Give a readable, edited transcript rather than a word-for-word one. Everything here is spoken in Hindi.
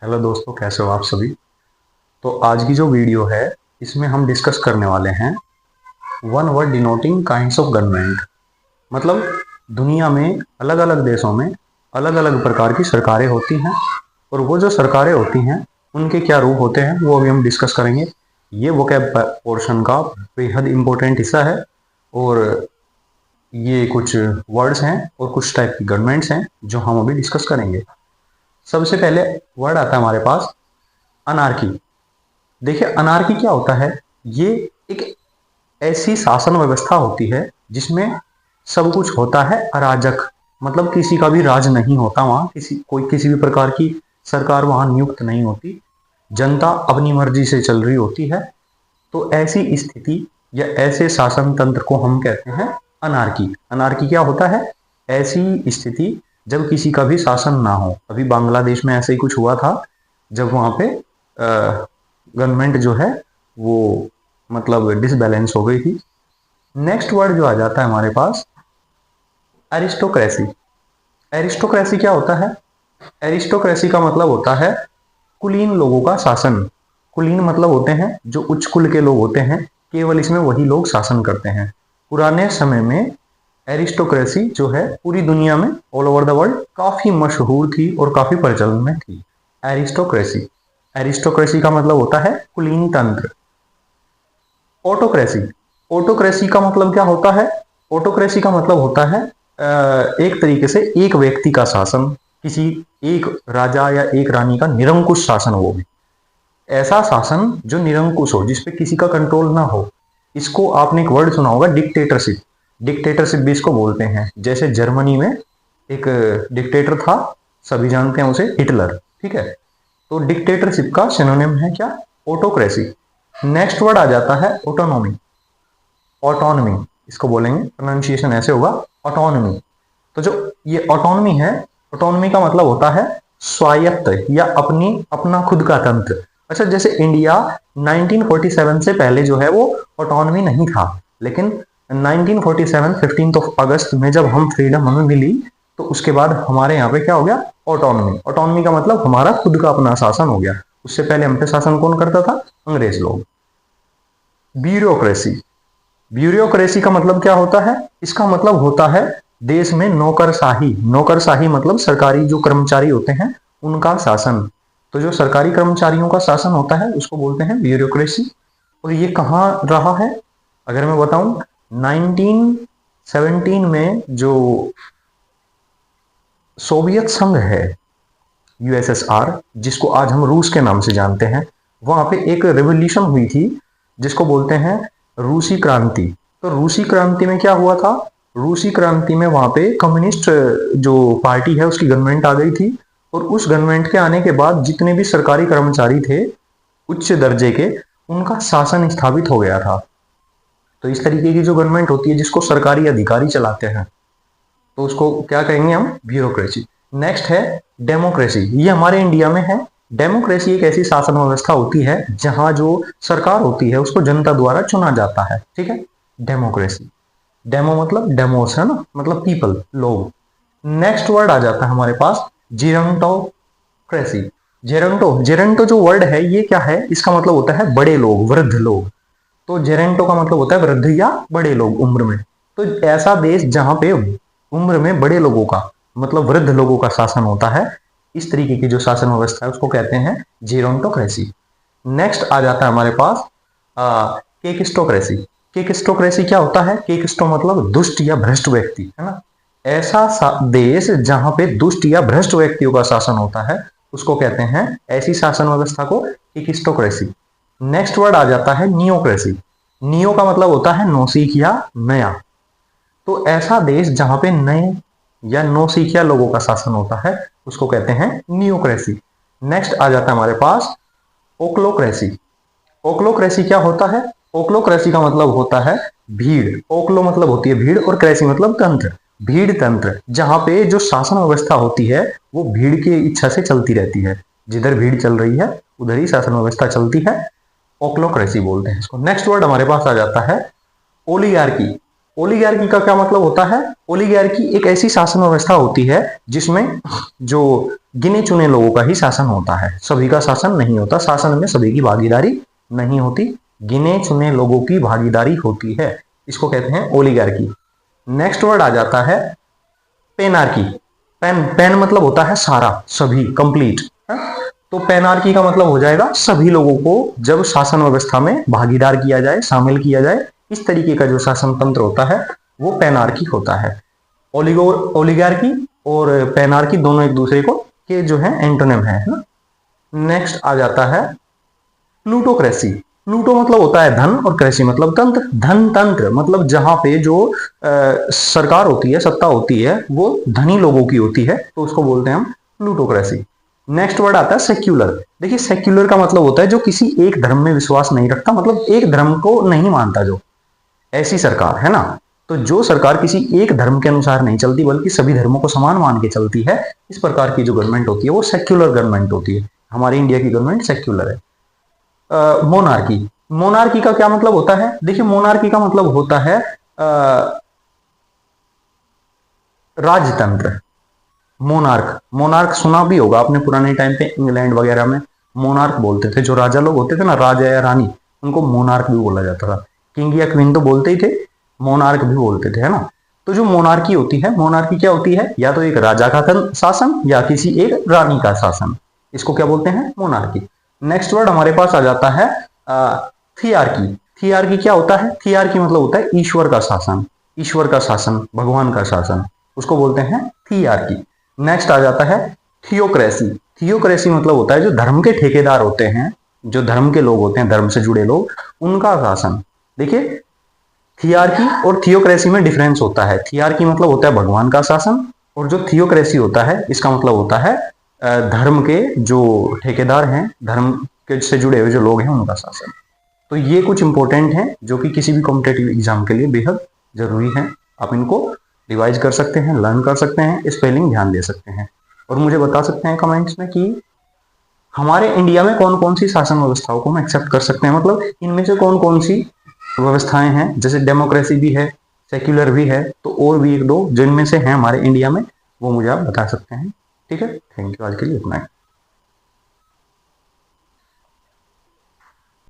हेलो दोस्तों, कैसे हो आप सभी। तो आज की जो वीडियो है इसमें हम डिस्कस करने वाले हैं one word denoting kinds of government. मतलब दुनिया में अलग अलग देशों में अलग अलग प्रकार की सरकारें होती हैं और वो जो सरकारें होती हैं उनके क्या रूप होते हैं वो अभी हम डिस्कस करेंगे। ये वोकैब पोर्शन का बेहद इम्पोर्टेंट हिस्सा है और ये कुछ वर्ड्स हैं और कुछ टाइप की गवर्नमेंट्स हैं जो हम अभी डिस्कस करेंगे। सबसे पहले वर्ड आता है हमारे पास अनार्की। देखिए अनार्की क्या होता है। ये एक ऐसी शासन व्यवस्था होती है जिसमें सब कुछ होता है अराजक। मतलब किसी का भी राज नहीं होता वहां, किसी भी प्रकार की सरकार वहां नियुक्त नहीं होती। जनता अपनी मर्जी से चल रही होती है। तो ऐसी स्थिति या ऐसे शासन तंत्र को हम कहते हैं अनार्की। अनार्की क्या होता है? ऐसी स्थिति जब किसी का भी शासन ना हो। अभी बांग्लादेश में ऐसे ही कुछ हुआ था जब वहां पे गवर्नमेंट जो है वो मतलब डिसबैलेंस हो गई थी। नेक्स्ट वर्ड जो आ जाता है हमारे पास एरिस्टोक्रेसी। एरिस्टोक्रेसी क्या होता है? एरिस्टोक्रेसी का मतलब होता है कुलीन लोगों का शासन। कुलीन मतलब होते हैं जो उच्च कुल के लोग होते हैं, केवल इसमें वही लोग शासन करते हैं। पुराने समय में एरिस्टोक्रेसी जो है पूरी दुनिया में ऑल ओवर द वर्ल्ड काफी मशहूर थी और काफी प्रचलन में थी। एरिस्टोक्रेसी। एरिस्टोक्रेसी का मतलब होता है कुलीन तंत्र। ऑटोक्रेसी। ऑटोक्रेसी का मतलब क्या होता है? ऑटोक्रेसी का मतलब होता है एक तरीके से एक व्यक्ति का शासन, किसी एक राजा या एक रानी का निरंकुश शासन। वो भी ऐसा शासन जो निरंकुश हो, जिसपे किसी का कंट्रोल ना हो। इसको आपने एक वर्ड सुना होगा, डिक्टेटरशिप। डिक्टेटरशिप भी इसको बोलते हैं। जैसे जर्मनी में एक डिक्टेटर था, सभी जानते हैं उसे, हिटलर। ठीक है, तो डिक्टेटरशिप का सिनोनिम है क्या? ऑटोक्रेसी। नेक्स्ट वर्ड आ जाता है ऑटोनॉमी। ऑटोनॉमी इसको बोलेंगे, प्रोनाउंसिएशन ऐसे होगा, ऑटोनॉमी। तो जो ये ऑटोनॉमी है, ऑटोनॉमी का मतलब होता है स्वायत्त या अपना खुद का तंत्र। अच्छा, जैसे इंडिया 1947 से पहले जो है वो ऑटोनॉमी नहीं था, लेकिन 1947 15 अगस्त में जब हम फ्रीडम हमें मिली तो उसके बाद हमारे यहाँ पे क्या हो गया? ऑटोनॉमी। ऑटोनॉमी का मतलब हमारा खुद का अपना शासन हो गया। उससे पहले हम पे शासन कौन करता था? अंग्रेज लोग। ब्यूरोक्रेसी। ब्यूरोक्रेसी का मतलब क्या होता है? इसका मतलब होता है देश में नौकरशाही। नौकरशाही मतलब सरकारी जो कर्मचारी होते हैं उनका शासन। तो जो सरकारी कर्मचारियों का शासन होता है उसको बोलते हैं ब्यूरोक्रेसी। और ये कहाँ रहा है अगर मैं बताऊं, 1917 में जो सोवियत संघ है, यूएसएसआर, जिसको आज हम रूस के नाम से जानते हैं, वहां पे एक रेवोल्यूशन हुई थी जिसको बोलते हैं रूसी क्रांति। तो रूसी क्रांति में क्या हुआ था? रूसी क्रांति में वहां पे कम्युनिस्ट जो पार्टी है उसकी गवर्नमेंट आ गई थी। और उस गवर्नमेंट के आने के बाद जितने भी सरकारी कर्मचारी थे उच्च दर्जे के, उनका शासन स्थापित हो गया था। तो इस तरीके की जो गवर्नमेंट होती है जिसको सरकारी अधिकारी चलाते हैं, तो उसको क्या कहेंगे हम? ब्यूरोक्रेसी। नेक्स्ट है डेमोक्रेसी। ये हमारे इंडिया में है। डेमोक्रेसी एक ऐसी शासन व्यवस्था होती है जहां जो सरकार होती है उसको जनता द्वारा चुना जाता है। ठीक है, डेमोक्रेसी। डेमो मतलब डेमोस है ना, मतलब पीपल, लोग। नेक्स्ट वर्ड आ जाता है हमारे पास जेरोंटोक्रेसी। जेरेंटो जो वर्ड है ये क्या है? इसका मतलब होता है बड़े लोग, वृद्ध लोग। तो जेरेंटो का मतलब होता है वृद्ध या बड़े लोग उम्र में। तो ऐसा देश जहां पे उम्र में बड़े लोगों का मतलब वृद्ध लोगों का शासन होता है, इस तरीके की जो शासन व्यवस्था है उसको कहते हैं जेरोंटोक्रेसी। नेक्स्ट आ जाता है हमारे पास केकिस्टोक्रेसी। केकिस्टोक्रेसी क्या होता है? केकिस्टो मतलब दुष्ट या भ्रष्ट व्यक्ति, है ना। ऐसा देश जहां पे दुष्ट या भ्रष्ट व्यक्तियों का शासन होता है उसको कहते हैं, ऐसी शासन व्यवस्था को, केकिस्टोक्रेसी। नेक्स्ट वर्ड आ जाता है नियोक्रेसी। नियो का मतलब होता है नौसिख या नया। तो ऐसा देश जहां पे नए या नौसिखिया लोगों का शासन होता है उसको कहते हैं नियोक्रेसी। नेक्स्ट आ जाता है हमारे पास ओक्लोक्रेसी। ओक्लोक्रेसी क्या होता है? ओक्लोक्रेसी का मतलब होता है भीड़। ओक्लो मतलब होती है भीड़ और क्रेसी मतलब तंत्र। भीड़ तंत्र, जहां पे जो शासन व्यवस्था होती है वो भीड़ की इच्छा से चलती रहती है। जिधर भीड़ चल रही है उधर ही शासन व्यवस्था चलती है। ओक्लोक्रेसी बोलते हैं इसको। नेक्स्ट वर्ड हमारे पास आ जाता है ओलिगार्की। ओलिगार्की का क्या मतलब होता है? ओलिगार्की एक ऐसी शासन व्यवस्था होती है जिसमें जो गिने चुने लोगों का ही शासन होता है, सभी का शासन नहीं होता, शासन में सभी की भागीदारी नहीं होती, गिने चुने लोगों की भागीदारी होती है, इसको कहते हैं ओलिगार्की। नेक्स्ट वर्ड आ जाता है पेनार्की। पेन मतलब होता है सारा, सभी, कंप्लीट। तो पेनार्की का मतलब हो जाएगा सभी लोगों को जब शासन व्यवस्था में भागीदार किया जाए, शामिल किया जाए, इस तरीके का जो शासन तंत्र होता है वो पेनार्की होता है। ओलिगार्की और पेनार्की दोनों एक दूसरे को के जो है एंटोनिम है ना। नेक्स्ट आ जाता है प्लूटोक्रेसी। प्लूटो मतलब होता है धन और क्रेसी मतलब तंत्र। धन तंत्र मतलब जहां पे जो सरकार होती है, सत्ता होती है, वो धनी लोगों की होती है, तो उसको बोलते हैं हम प्लूटोक्रेसी। नेक्स्ट वर्ड आता है सेक्युलर। देखिए सेक्युलर का मतलब होता है जो किसी एक धर्म में विश्वास नहीं रखता, मतलब एक धर्म को नहीं मानता, जो ऐसी सरकार है ना। तो जो सरकार किसी एक धर्म के अनुसार नहीं चलती बल्कि सभी धर्मों को समान मान के चलती है, इस प्रकार की जो गवर्नमेंट होती है वो सेक्युलर गवर्नमेंट होती है। हमारी इंडिया की गवर्नमेंट सेक्युलर है। मोनार्की। मोनार्की का क्या मतलब होता है? देखिए मोनार्की का मतलब होता है राजतंत्र। मोनार्क, मोनार्क सुना भी होगा आपने, पुराने टाइम पे इंग्लैंड वगैरह में मोनार्क बोलते थे, जो राजा लोग होते थे ना, राजा या रानी, उनको मोनार्क भी बोला जाता था। किंग या क्वीन तो बोलते ही थे, मोनार्क भी बोलते थे, है ना। तो जो मोनार्की होती है, मोनार्की क्या होती है? या तो एक राजा का शासन या किसी एक रानी का शासन, इसको क्या बोलते हैं? मोनार्की। नेक्स्ट वर्ड हमारे पास आ जाता है थियार्की। थियार्की क्या होता है? थियार्की मतलब होता है ईश्वर का शासन, ईश्वर का शासन, भगवान का शासन, उसको बोलते हैं थियार्की। नेक्स्ट आ जाता है थियोक्रेसी। थियोक्रेसी मतलब होता है जो धर्म के ठेकेदार होते हैं, जो धर्म के लोग होते हैं, धर्म से जुड़े लोग, उनका शासन। देखिए थियार्की और थियोक्रेसी में डिफरेंस होता है। थियार्की मतलब होता है भगवान का शासन, और जो थियोक्रेसी होता है इसका मतलब होता है धर्म के जो ठेकेदार हैं, धर्म के से जुड़े हुए जो लोग हैं, उनका शासन। तो ये कुछ इंपॉर्टेंट हैं जो कि किसी भी कॉम्पिटेटिव एग्जाम के लिए बेहद जरूरी है। आप इनको रिवाइज कर सकते हैं, लर्न कर सकते हैं, स्पेलिंग ध्यान दे सकते हैं, और मुझे बता सकते हैं कमेंट्स में कि हमारे इंडिया में कौन कौन सी शासन व्यवस्थाओं को हम एक्सेप्ट कर सकते हैं, मतलब इनमें से कौन कौन सी व्यवस्थाएं हैं। जैसे डेमोक्रेसी भी है, सेक्युलर भी है, तो और भी एक दो जिनमें से हैं हमारे इंडिया में, वो मुझे आप बता सकते हैं। ठीक है, थैंक यू, आज के लिए इतना ही।